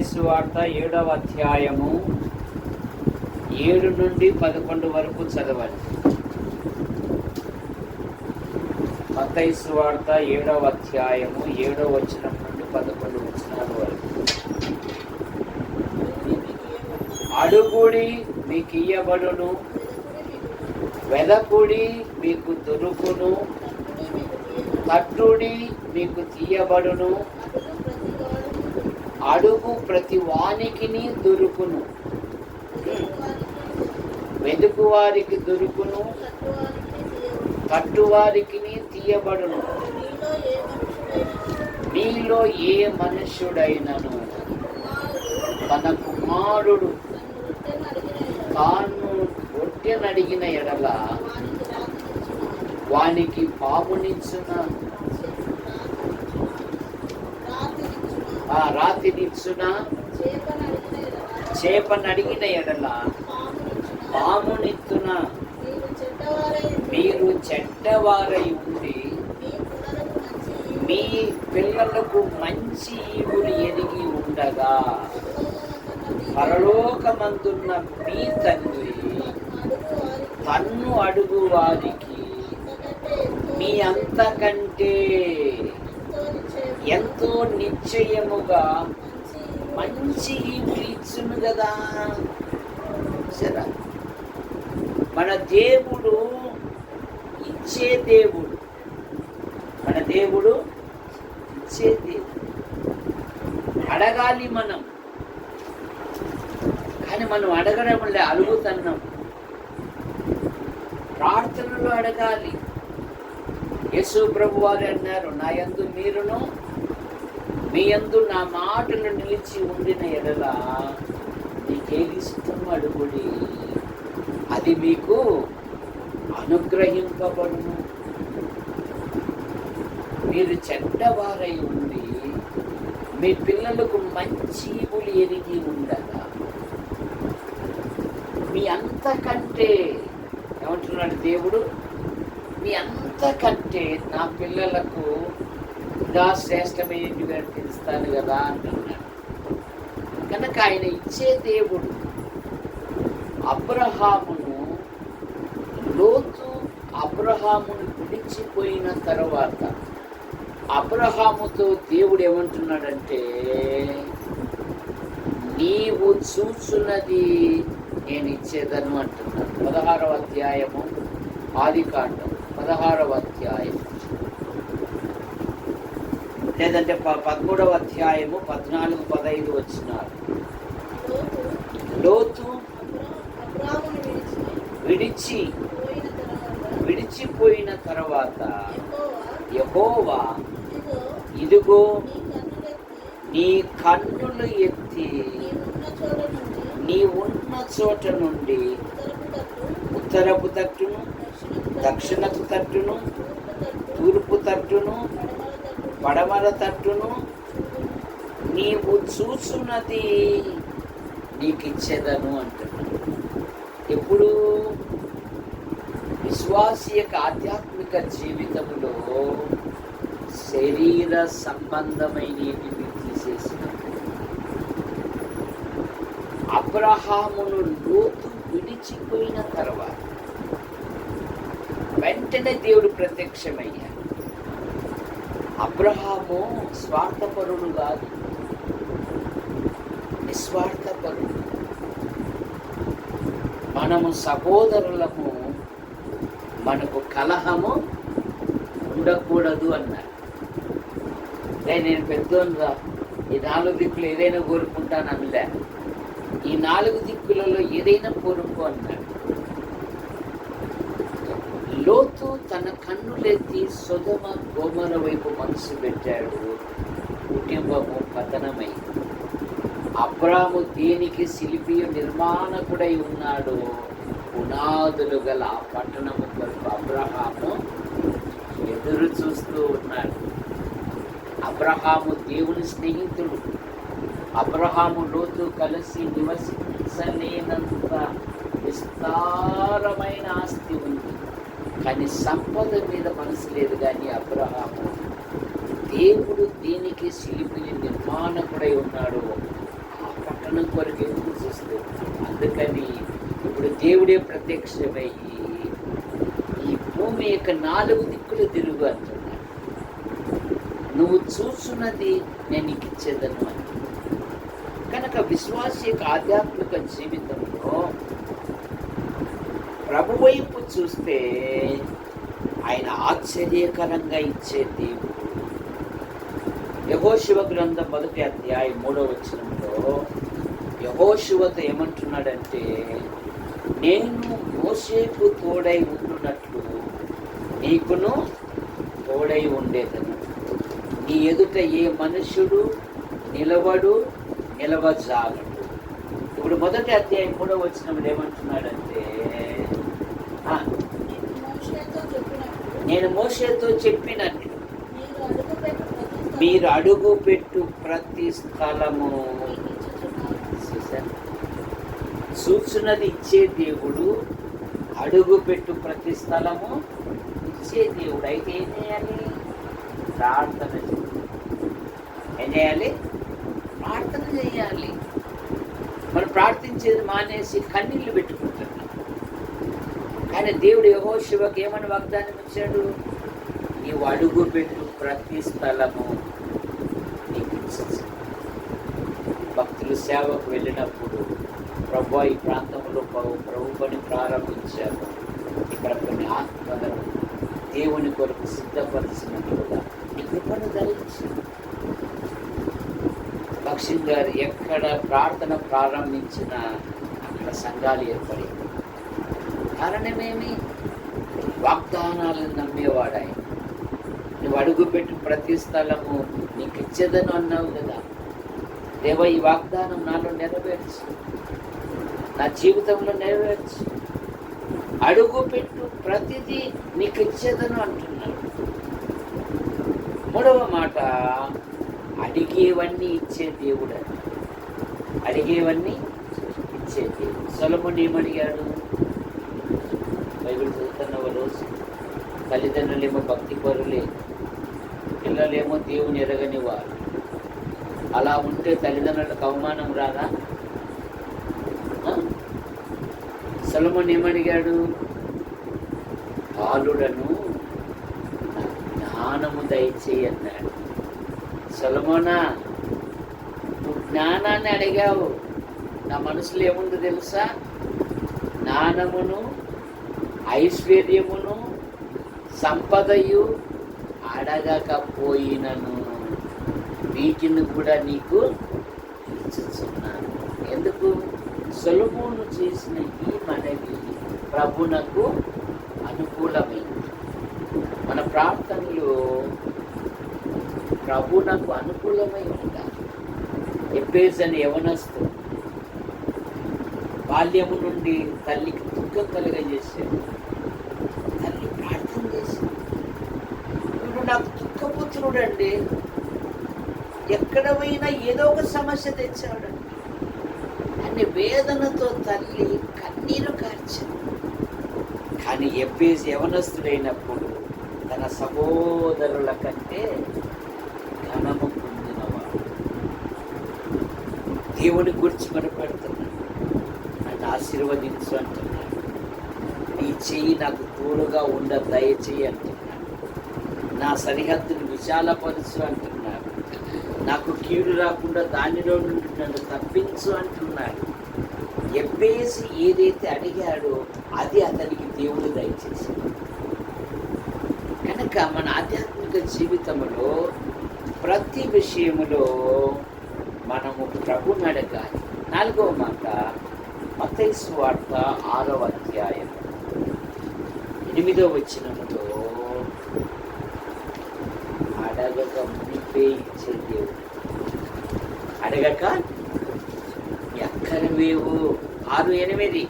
మత్తయి సువార్త 7వ అధ్యాయము 7 నుండి 11 వరకు చదవండి. మత్తయి సువార్త 7వ అధ్యాయము 7వ వచనం నుండి 11 వచనాల వరకు. అడుగుడి మీకు ఇయ్యబడును, వెదకుడి మీకు దొరుకును, తట్టుడి మీకు తీయబడును, అడుగు ప్రతి వానికిని దొరుకును, వెదుకు వారికి దొరుకును, తట్టువారికి తీయబడును. మీలో ఏ మనుష్యుడైనను తన కుమారుడు తాను రొట్టెనడిగిన ఎడల వానికి పామునిచ్చున, రాతినిచ్చున, చేపనడిగిన ఎడల పామునిచ్చున. మీరు చెడ్డవారై ఉండి మీ పిల్లలకు మంచి ఈవులు ఎరిగి ఉండగా పరలోకమందున్న మీ తండ్రి తన్ను అడుగు వారికి మీ అంతకంటే ఎంతో నిశ్చయముగా మంచి ఈవులు ఇచ్చును కదా. సరే, మన దేవుడు ఇచ్చే దేవుడు, మన దేవుడు ఇచ్చే దేవుడు. అడగాలి మనం, కానీ మనం అడగడంలే, అడుగుతున్నాం. ప్రార్థనలు అడగాలి. యేసు ప్రభు వారు అన్నారు, నా యందు మీరును మీ యందు నా మాటలు నిలిచి ఉండిన ఎడల నీకేది ఇష్టం అడుగుడి, అది మీకు అనుగ్రహింపబడును. మీరు చెడ్డవారై ఉండి మీ పిల్లలకు మంచి ఈవులు ఎరిగి ఉండగా మీ అంతకంటే, ఏమంటున్నాడు దేవుడు, మీ అంతకంటే నా పిల్లలకు ఇంకా శ్రేష్టమైనవి అనిపిస్తాను కదా అంటున్నాడు. కనుక ఆయన ఇచ్చే దేవుడు. లోతు అబ్రహామును విడిచిపోయిన తర్వాత అబ్రహాముతో దేవుడు ఏమంటున్నాడంటే, నీవు చూచున్నది నేను ఇచ్చేదను అంటున్నాడు. 16వ అధ్యాయము ఆదికాండం 16వ అధ్యాయం, లేదంటే 13వ అధ్యాయము 14-15 వచ్చినారు. లోతు విడిచిపోయిన తర్వాత యెహోవా ఇదిగో నీ కన్నులు ఎత్తి నీ ఉన్న చోట నుండి ఉత్తరపు తట్టును, దక్షిణపు తట్టును, తూర్పు తట్టును, పడమర తట్టును నీవు చూచున్నది నీకు ఇచ్చేదను అంటున్నాను. ఎప్పుడు విశ్వాసి యొక్క ఆధ్యాత్మిక జీవితంలో శరీర సంబంధమైనవి తీసేసినప్పుడు అబ్రహామును లోతు విడిచిపోయిన తర్వాత వెంటనే దేవుడు ప్రత్యక్షమయ్యాడు. అబ్రహాము స్వార్థపరుడు కాదు, నిస్వార్థపరుడు. మనము సహోదరులము, మనకు కలహము ఉండకూడదు అన్నారు. నేను పెద్దోనుగా ఈ 4 దిక్కులు ఏదైనా కోరుకుంటాను అనలే, ఈ 4 దిక్కులలో ఏదైనా కోరుకో అన్నాడు. లోతు తన కన్నులెత్తి సొదొమ గొమొర వైపు మనసు పెట్టాడు. కుటుంబము పతనమైంది. అబ్రాము దేనికి శిల్పియు నిర్మాణకుడై ఉన్నాడు, పునాదులు గల ఆ పట్టణము కొరకు అబ్రహాము ఎదురు చూస్తూ ఉన్నాడు. అబ్రహాము దేవుని స్నేహితుడు. అబ్రహాము లోతు కలిసి నివసించలేనంత విస్తారమైన ఆస్తి ఉంది, కానీ సంపద మీద మనసు లేదు. కానీ అబ్రహాము దేవుడు దీనికి శిల్పిని నిర్మాణకుడై ఉన్నాడు, ఆ మరణం కొరకు ఎదురు చూస్తూ. అందుకని ఇప్పుడు దేవుడే ప్రత్యక్షమయ్యి ఈ భూమి యొక్క 4 దిక్కులు తిరుగు అంటున్నాడు. నువ్వు చూస్తున్నది నేను నీకు ఇచ్చేదను అని. కనుక విశ్వాస యొక్క ఆధ్యాత్మిక జీవితంలో ప్రభు వైపు చూస్తే ఆయన ఆశ్చర్యకరంగా ఇచ్చే దేవుడు. యెహోషువ గ్రంథం 1వ అధ్యాయం 3వ వచనంలో యెహోషువతో ఏమంటున్నాడంటే, నేను మోషేకు తోడై ఉండునట్లు నీకును తోడై ఉండేదను. నీ ఎదుట ఏ మనుషుడు నిలవజాలడు. ఇప్పుడు 1వ అధ్యాయం 3వ వచనంలో ఏమంటున్నాడంటే, నేను మోషేతో చెప్పినట్లు మీరు అడుగు పెట్టు ప్రతి స్థలము చూచున్నది ఇచ్చే దేవుడు, అడుగు పెట్టు ప్రతి స్థలము ఇచ్చే దేవుడు. అయితే ఏం చేయాలి? ప్రార్థన చేయాలి. ఏం చేయాలి? ప్రార్థన చేయాలి. మనం ప్రార్థించేది మానేసి కన్నీళ్ళు పెట్టుకుంటున్నాం. కానీ దేవుడు యెహోషువకు ఏమని వాగ్దానం ఇచ్చాడు? నీవు అడుగు పెట్టు ప్రతి స్థలము నీకు ఇచ్చేసి. భక్తులు సేవకు వెళ్ళినప్పుడు ప్రభు ఈ ప్రాంతంలో ప్రభు పని ప్రారంభించారు, ఇక్కడ కొన్ని ఆత్మలను దేవుని కొరకు సిద్ధపరిచినట్లుగా నీ కృపను ధరించింది. భక్సింగ్ గారు ఎక్కడ ప్రార్థన ప్రారంభించిన అక్కడ సంఘాలు ఏర్పడి. కారణమేమి? వాగ్దానాలను నమ్మేవాడాయి. నువ్వు అడుగుపెట్టు ప్రతి స్థలము నీకు ఇచ్చేదని అన్నావు కదా. దేవ, ఈ వాగ్దానం నాలో నెరవేర్చు, నా జీవితంలో నెరవేర్చు. అడుగుపెట్టు ప్రతిదీ నీకు ఇచ్చేదను అంటున్నాడు. 3వ మాట, అడిగేవన్నీ ఇచ్చే దేవుడు అని. అడిగేవన్నీ ఇచ్చే దేవుడు. సొలొమోను ఏమడిగాడు? బైబిల్ చదువుతున్న రోజు తల్లిదండ్రులేమో భక్తి పరులే, పిల్లలేమో దేవుని ఎరగని వారు. అలా ఉంటే తల్లిదండ్రులకు అవమానం రాదా? సొలొమోను ఏమడిగాడు? బాలుడను జ్ఞానము దయచేయి అన్నాడు. సొలొమోనా, నువ్వు జ్ఞానాన్ని అడిగావు. నా మనసులో ఏముందో తెలుసా? జ్ఞానమును, ఐశ్వర్యమును, సంపదయు అడగకపోయినను వీటిని కూడా నీకు ఇచ్చుచున్నాను. ఎందుకు? సొలొమోను చేసిన ఈ మనవి ప్రభునకు అనుకూలమైంది. మన ప్రార్థనలు ప్రభునకు అనుకూలమై ఉండాలి. ఎబ్బేజు అని యవనస్తు బాల్యము నుండి తల్లికి దుఃఖం కలుగజేశాడు. తల్లి ప్రార్థన చేసింది, ఇప్పుడు నాకు దుఃఖపుత్రుడు అండి, ఎక్కడ పోయినా ఏదో ఒక సమస్య తెచ్చాడు అని వేదనతో తల్లి కన్నీరు కార్చింది. కానీ ఎబ్బేజు యవనస్తుడైనప్పుడు తన సహోదరుల కంటే ఘనము పొందినవాడు. దేవుని గురించి మొరపెడుతున్నాడు, నన్ను ఆశీర్వదించు అంటున్నాడు. నీ చెయ్యి నాకు తోడుగా ఉండ దయచేయి అంటున్నాడు. నా సరిహద్దును విశాలపరుచు అంటున్నాడు. నాకు కీడు రాకుండా దానిలో నుండి నన్ను తప్పించు అంటున్నాడు. ఎబ్బేసి ఏదైతే అడిగాడో అది అతనికి దేవుడు దయచేసాడు. కనుక మన ఆధ్యాత్మిక జీవితంలో ప్రతి విషయములో మనము ప్రభుని అడగాలి. 4వ మాట, మత్తయి సువార్త 6వ అధ్యాయం 8వ వచనములో, అడగక మునిపే ఇచ్చే దేవుడు. అడగక ఎక్కడవేవు. 6:8.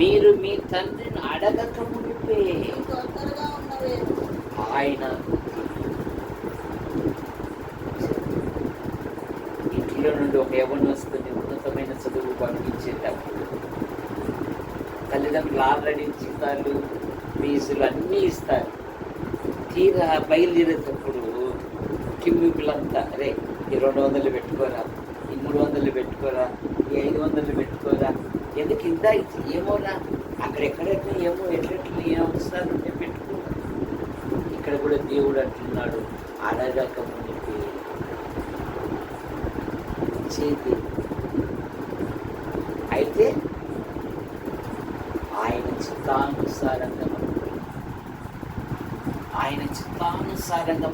మీరు మీ తండ్రిని అడగక మునిపే ఆయన ఇంట్లో నుండి ఒక యవ్వనస్తుని ఉన్నతమైన చదువు పంపించేటప్పుడు తల్లిదండ్రులు ఆల్రెడీ జీతాలు, ఫీజులు అన్నీ ఇస్తారు. తీరా బయలుదేరేటప్పుడు కిమ్మికులంతా అరే ఈ 200 పెట్టుకోరా, ఈ 300 పెట్టుకోరా, ఈ 500 పెట్టుకోరా, ఎందుకు ఇంత ఏమోనా అక్కడెక్కడెక్కడ ఏమో ఎట్లెట్లు ఏం అవసరాలు ఉంటే పెట్టుకో. ఇక్కడ కూడా దేవుడు అంటున్నాడు అడగక మునిపి చేతి. అయితే ఆయన చిత్తానుసారంగా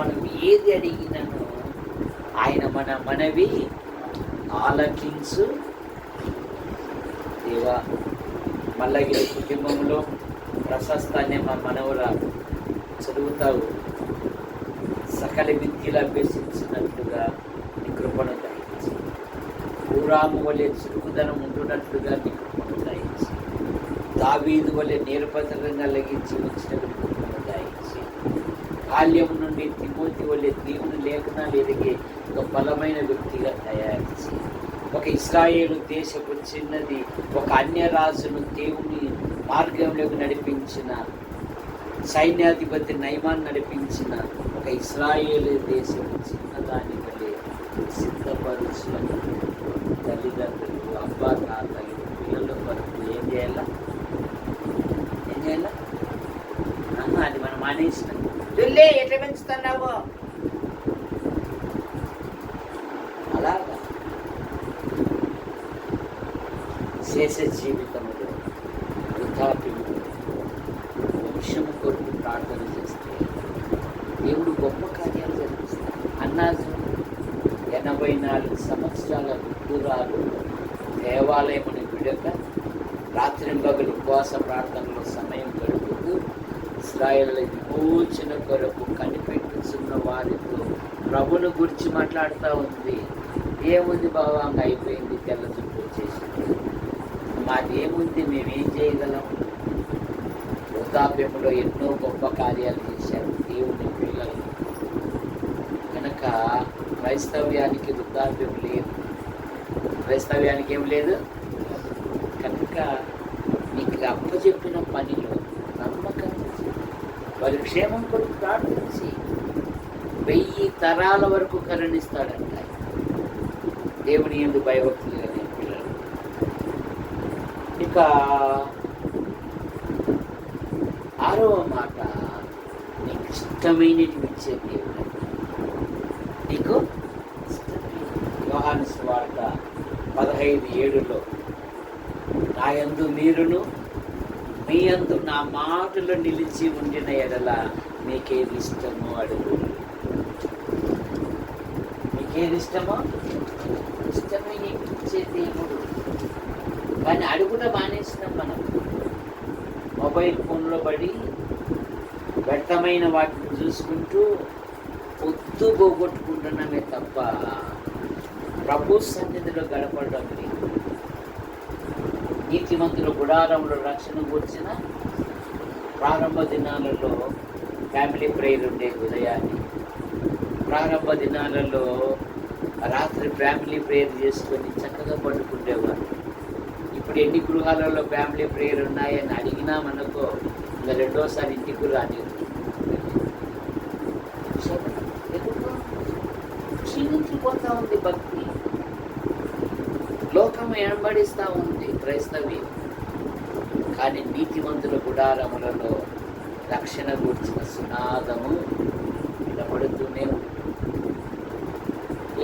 మనం ఏది అడిగినను ఆయన మన మనవి ఆలకించు దేవా. మల్లగిరి కుటుంబంలో ప్రశస్తాన్ని మా మనవరాలు చదువుతావు, సకల విద్యలు అభ్యసించినట్లుగా నీ కృపను దయచి, పూరాము వలె చురుకుదనం ఉంటున్నట్లుగా నీ కృపను దయచి, దావీదు వలె నిరపతరంగా లగించి ఉంచినట్టు కృపను దయచి, బాల్యం నుండి తిమోతి వలె దేవుని లేఖనాలు ఎదిగే ఒక బలమైన వ్యక్తిగా తయారు చేసి, ఒక ఇశ్రాయేలు దేశపు చిన్నది ఒక అన్యరాజును దేవుని మార్గంలోకి నడిపించిన సైన్యాధిపతి నయమాన్ నడిపించిన ఒక ఇశ్రాయేలు దేశపు చిన్నదాని వల్లే సిద్ధపరుచిన తల్లిదండ్రులు, అబ్బా తాతలు, పిల్లల వరకు ఏం చేయాలా? అది మనం మానేసినాం. ఎట్లా పెంచుతున్నావో అలాగా శేష జీవితంలో వృద్ధాప్యములో వంశము కొరకు ప్రార్థన చేస్తే దేవుడు గొప్ప కార్యాలు జరిపిస్తాడు. అన్నాజు 84 సంవత్సరాల వృద్ధురాలు దేవాలయముని విడక రాత్రింబగలు ఉపవాస ప్రార్థనలో సమయం గడుపుతూ ఇశ్రాయేలు విమోచన కొరకు కనిపెట్టుచున్న వారితో ప్రభుని గురించి మాట్లాడుతూ ఉంది. ఏముంది బాబా, అయిపోయింది, తెల్ల చుట్టూ వచ్చేసింది, మాదేముంది, మేమేం చేయగలం? వృద్ధాప్యంలో ఎన్నో గొప్ప కార్యాలు చేశారు దేవుని పిల్లలు. కనుక క్రైస్తవ్యానికి వృద్ధాప్యం లేదు, క్రైస్తవ్యానికి ఏం లేదు. కనుక నీకు అప్పచెప్పిన పనిలో నమ్మకం, వారి క్షేమం కొరకు ప్రార్థించి 1000 తరాల వరకు కరుణిస్తాడంట దేవుని యందు భయభక్తులు కలిగిన పిల్లలు. ఇక 6వ మాట, నీకు ఇష్టమైనటివి ఇచ్చే దేవుడు. నీకు యోహాను సువార్త 15:7 నా యందు మీరును మీ యందు నా మాటలు నిలిచి ఉండిన ఎడల మీకేది ఇష్టమో అడుగు. మీకేది ఇష్టమో ఇష్టమైన ఇచ్చే దేవుడు. కానీ అడుగుట మానేసినాం మనం. మొబైల్ ఫోన్లో పడి వ్యర్థమైన వాటిని చూసుకుంటూ పొద్దు పోగొట్టుకుంటున్నామే తప్ప ప్రభు సన్నిధిలో గడపడం లేదు. నీతిమంతుల గుడారంలో రక్షణ కూర్చిన ప్రారంభ దినాలలో ఫ్యామిలీ ప్రేయర్ ఉండేది. ఉదయాన్ని ప్రారంభ దినాలలో రాత్రి ఫ్యామిలీ ప్రేయర్ చేసుకొని చక్కగా పడుకుండేవారు. ఇప్పుడు ఎన్ని గృహాలలో ఫ్యామిలీ ప్రేయర్ ఉన్నాయని అడిగినామనుకో, ఇంకా రెండోసారి ఇంటికి రాని. క్షీణించిపోతూ ఉంది భక్తి, లోకం వెంబడిస్తూ ఉంది క్రైస్తవ్యం. కానీ నీతిమంతుల గుడారములలో రక్షణ గూర్చిన సునాదము వినబడుతూనే ఉంది.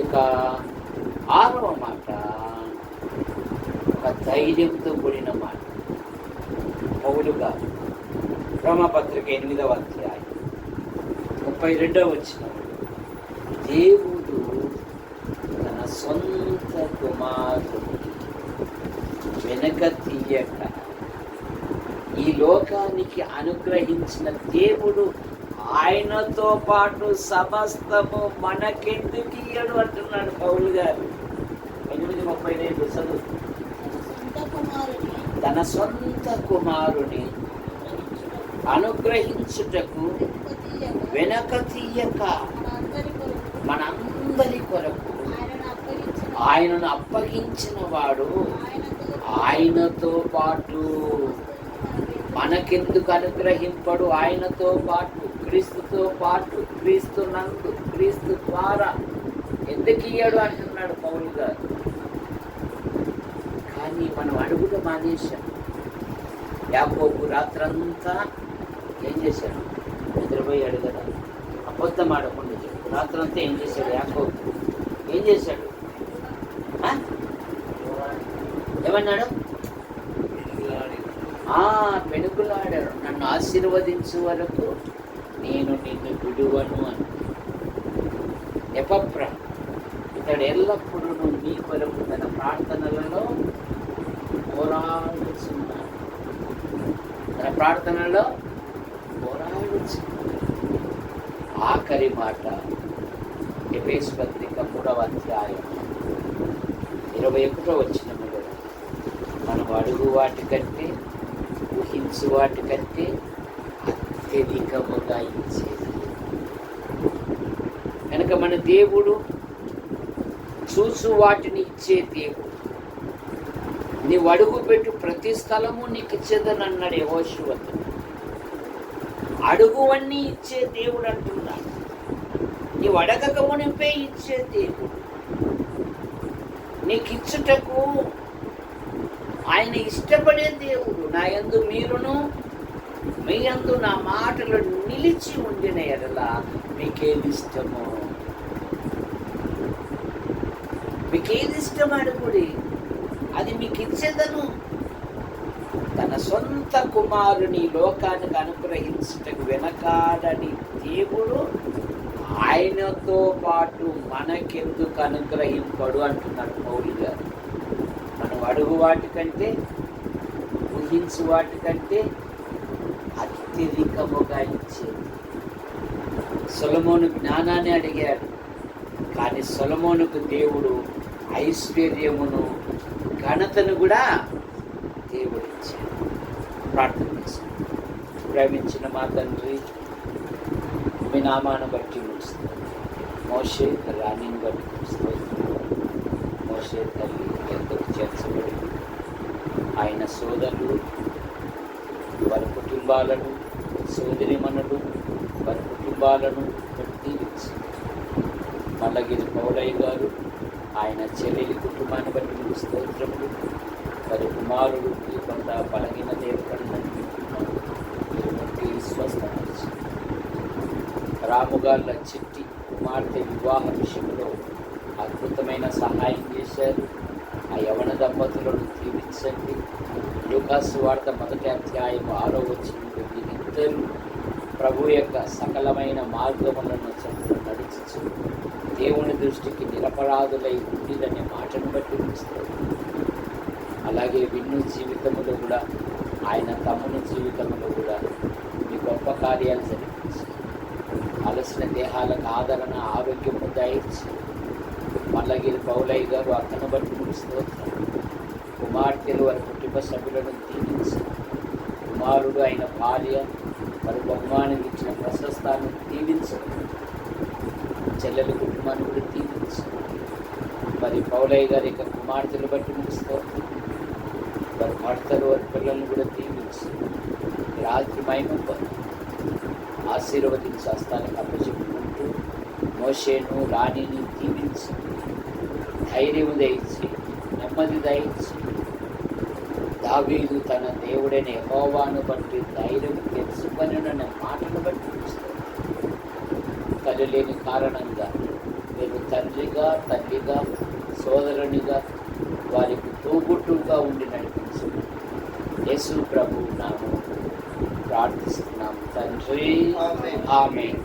ఇక 6వ మాట, ఒక ధైర్యంతో కూడిన మాట. పౌలుగా రోమాపత్రిక 8వ అధ్యాయం 32వ వచనం, దేవుడు తన సొంత కుమారుడిని వెనక తీయక ఈ లోకానికి అనుగ్రహించిన దేవుడు ఆయనతో పాటు సమస్తము మనకెందుకు ఇయ్యడు అంటున్నాడు పౌలు గారు. 8:35 చదువు. తన సొంత కుమారుని అనుగ్రహించుటకు వెనక తీయక మనందరి కొరకు ఆయనను అప్పగించిన వాడు ఆయనతో పాటు మనకెందుకు అనుగ్రహింపడు? ఆయనతో పాటు క్రీస్తుతో పాటు, క్రీస్తు నందు, క్రీస్తు ద్వారా ఎందుకు ఇయ్యాడు అంటున్నాడు పౌలు గారు. కానీ మనం అడుగుట మానేశాం. యాకోబు రాత్రంతా ఏం చేశాడు? నిద్రపోయాడు కదా. అబద్ధం ఆడకుండా చెప్పు. రాత్రంతా ఏం చేశాడు యాకోబు? ఏం చేశాడు? ఏమన్నాడు? పెనుకులాడాడు. నన్ను ఆశీర్వదించు వరకు నేను నిన్ను విడువను అని. ఎపప్రా ఇతడు ఎల్లప్పుడూ నీ కొరకు తన ప్రార్థనలలో పోరాడుచున్నాడు. తన ప్రార్థనలో పోరాడుచున్నాడు. ఆఖరి మాట ఎఫెసు పత్రిక 3వ అధ్యాయం 21వ వచనములో, మనం అడుగు వాటి కంటే, ఊహించు వాటి కంటే అత్యధికముగా ఇచ్చేది. కనుక మన దేవుడు చూసు వాటిని ఇచ్చే దేవుడు. నీవు అడుగు పెట్టు ప్రతి స్థలము నీకు ఇచ్చేదని అన్నాడు యెహోషువతో. అడుగువన్నీ ఇచ్చే దేవుడు అంటున్నాడు. నీవు అడగక మునిపే ఇచ్చే దేవుడు. నీకు ఇచ్చుటకు ఆయన ఇష్టపడే దేవుడు. నా యందు మీరును, మీ యందు నా మాటలు నిలిచి ఉండిన ఎడల మీకేది ఇష్టమో, మీకేది ఇష్టం అడుగుడి, అది మీకు ఇచ్చేదను. తన సొంత కుమారుని లోకానికి అనుగ్రహించుటకు వెనకాడని దేవుడు ఆయనతో పాటు మనకెందుకు అనుగ్రహింపడు అంటున్నాడు పౌలు గారు. మనం అడుగు వాటికంటే, ఊహించు వాటికంటే అత్యధికముగా ఇచ్చేది. సొలొమోను జ్ఞానాన్ని అడిగాడు, కానీ సొలొమోనుకు దేవుడు ఐశ్వర్యమును, ఘనతను కూడా దేవుడు ఇచ్చాడు. ప్రార్థన చేశాడు. ప్రేమించిన మా తండ్రి, మీ నామాన్ని బట్టి ముగిస్తుంది. మోషే రాణిని బట్టి ముగిస్తుంది. మోషే తల్లి ఎంతకు చేర్చబడి ఆయన సోదరులు, వారి కుటుంబాలను, సోదరిమణులు, వారి కుటుంబాలను దీవించి, మల్లగిరి పౌలయ్య గారు ఆయన చెల్లెలి కుటుంబాన్ని బట్టి మీకు స్తోత్రములు. వారి కుమారుడు ఈ కొంత బలహీన దేవకడని స్వస్థపరిచి, రాముగాళ్ళ చిట్టి కుమార్తె వివాహ విషయంలో అద్భుతమైన సహాయం చేశారు. ఆ యవన దంపతులను దీవించండి. లూకాసు వార్త 1వ అధ్యాయం 6వ వచనంలో వీరిద్దరూ ప్రభు యొక్క సకలమైన మార్గములను నడిచి దేవుని దృష్టికి నిరపరాధులై ఉండిదనే మాటను బట్టి చూస్తారు. అలాగే విన్ను జీవితంలో కూడా, ఆయన తమ్ముని జీవితంలో కూడా మీ గొప్ప కార్యాలు జరిపించి, అలసిన దేహాలకు ఆదరణ, ఆరోగ్యము దయచి, మల్లగిరి పౌలయ్య గారు అక్కను బట్టి ముగిస్తోంది. కుమార్తెలు వారి కుటుంబ సభ్యులను దీవించి, కుమారుడు అయిన భార్య వారి బహుమానం ఇచ్చిన ప్రశస్తాన్ని దీవించండి. చెల్లెల కుటుంబాన్ని కూడా దీవించి, మరి పౌలయ్య గారి యొక్క కుమార్తెలు బట్టి ముగిస్తోంది. వారి భర్తలు, వారి పిల్లలను కూడా దీవించి, రాత్రి మహిమ ఆశీర్వదించి హస్తానికి అప్పచెప్పుకుంటూ, మోషేను రాణిని దీవించి, ధైర్యము దయించి, నెమ్మది దయించి, దావీదు తన దేవుడైన యెహోవాను బట్టి ధైర్యం తెచ్చుకొనెననే మాటను బట్టి చూస్తారు. తల్లి లేని కారణంగా మీరు తండ్రిగా, తల్లిగా, సోదరునిగా, వారికి తోబుట్టుగా ఉండి నడిపించండి. యేసు ప్రభు నామమున ప్రార్థిస్తున్నాం తండ్రి. ఆమేన్.